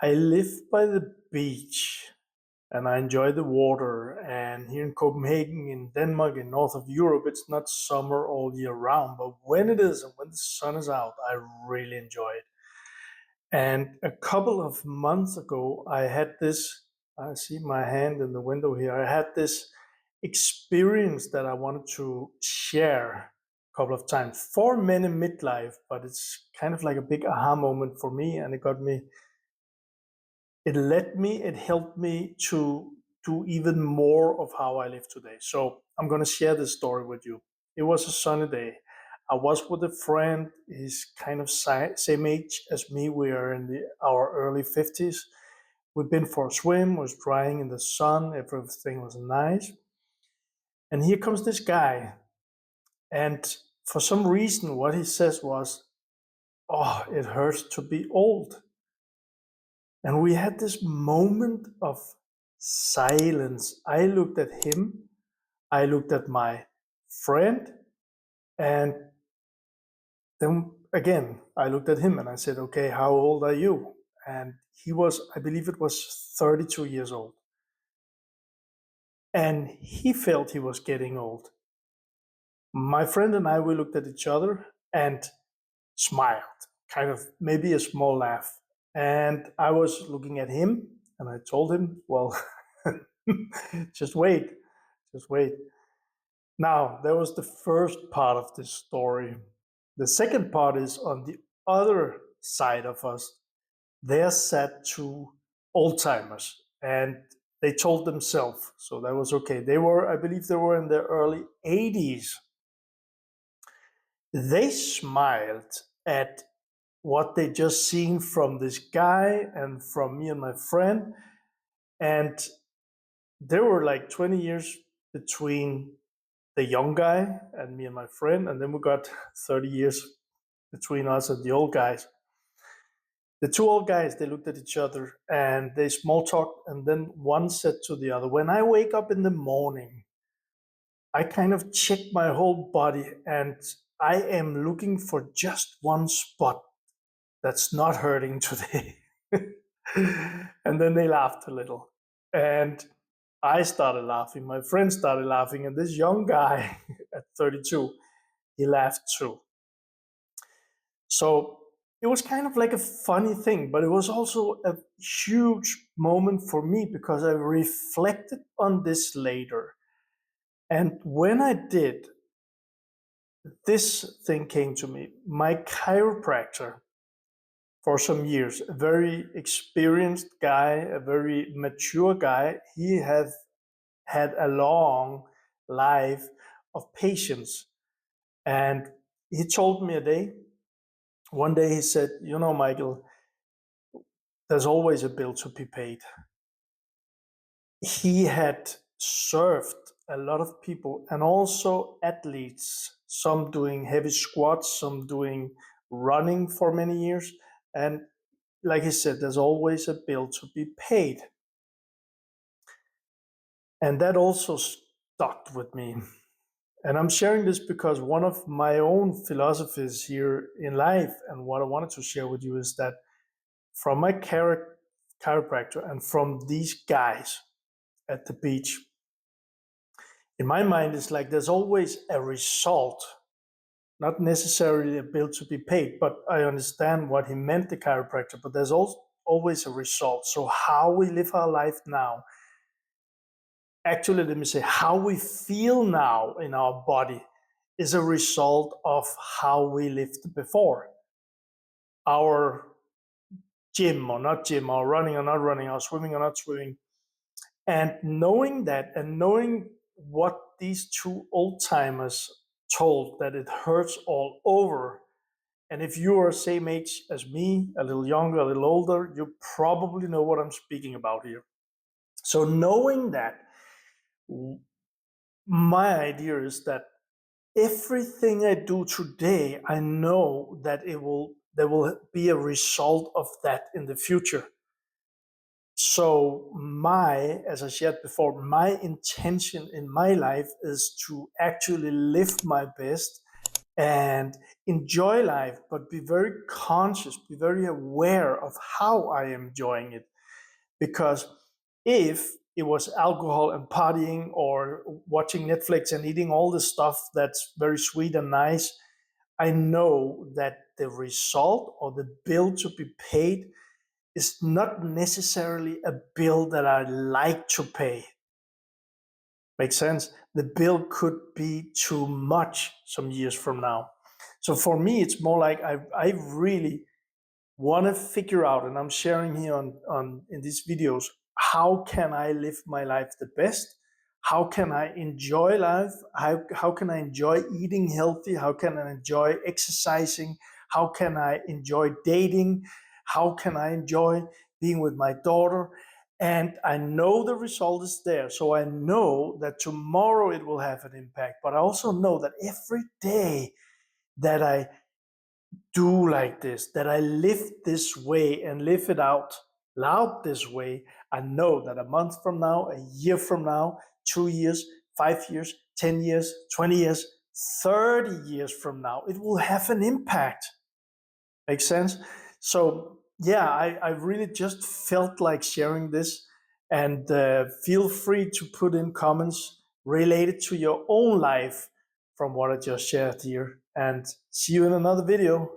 I live by the beach and I enjoy the water. And here in Copenhagen, in Denmark, in north of Europe, it's not summer all year round. But when it is and when the sun is out, I really enjoy it. And a couple of months ago, I had this. I see my hand in the window here. I had this experience that I wanted to share a couple of times for men in midlife, but it's kind of like a big aha moment for me, and it helped me to do even more of how I live today. So I'm going to share this story with you. It was a sunny day. I was with a friend. He's kind of same age as me. We are in our early 50s. We've been for a swim, was drying in the sun, everything was nice. And here comes this guy. And for some reason, what he says was, "Oh, it hurts to be old." And we had this moment of silence. I looked at him, I looked at my friend, and then again, I looked at him and I said, "Okay, how old are you?" And he was, I believe it was 32 years old. And he felt he was getting old. My friend and I, we looked at each other and smiled, kind of maybe a small laugh. And I was looking at him and I told him, "Well, just wait, just wait." Now, that was the first part of this story. The second part is on the other side of us. There sat two old timers and they told themselves, so that was okay. They were, I believe, they were in their early 80s. They smiled at what they just seen from this guy and from me and my friend. And there were like 20 years between the young guy and me and my friend, and then we got 30 years between us and the old guys. The two old guys, they looked at each other and they small talked, and then one said to the other, "When I wake up in the morning, I kind of check my whole body and I am looking for just one spot that's not hurting today." And then they laughed a little. And I started laughing. My friend started laughing. And this young guy at 32, he laughed too. So it was kind of like a funny thing, but it was also a huge moment for me because I reflected on this later. And when I did, this thing came to me. My chiropractor, for some years, a very experienced guy, a very mature guy, he has had a long life of patience. And he told me one day he said, "You know, Michael, there's always a bill to be paid." He had served a lot of people and also athletes, some doing heavy squats, some doing running for many years. And like he said, there's always a bill to be paid. And that also stuck with me. And I'm sharing this because one of my own philosophies here in life and what I wanted to share with you is that from my chiropractor and from these guys at the beach, in my mind, it's like there's always a result, not necessarily a bill to be paid, but I understand what he meant, the chiropractor, but there's also always a result. So how we live our life now, actually, let me say, how we feel now in our body is a result of how we lived before. Our gym or not gym, our running or not running, our swimming or not swimming. And knowing that and knowing what these two old timers told, that it hurts all over. And if you are same age as me, a little younger, a little older, you probably know what I'm speaking about here. So knowing that, my idea is that everything I do today, I know that there will be a result of that in the future. So as I shared before, my intention in my life is to actually live my best and enjoy life, but be very conscious, be very aware of how I am enjoying it. Because if it was alcohol and partying or watching Netflix and eating all the stuff that's very sweet and nice, I know that the result or the bill to be paid is not necessarily a bill that I like to pay. Makes sense? The bill could be too much some years from now. So for me, it's more like I really want to figure out, and I'm sharing here on in these videos, how can I live my life the best? How can I enjoy life? How can I enjoy eating healthy? How can I enjoy exercising? How can I enjoy dating? How can I enjoy being with my daughter? And I know the result is there. So I know that tomorrow it will have an impact. But I also know that every day that I do like this, that I live this way and live it out loud this way, I know that a month from now, a year from now, 2 years, 5 years, 10 years, 20 years, 30 years from now, it will have an impact. Make sense? So, yeah, I really just felt like sharing this. And feel free to put in comments related to your own life from what I just shared here. And see you in another video.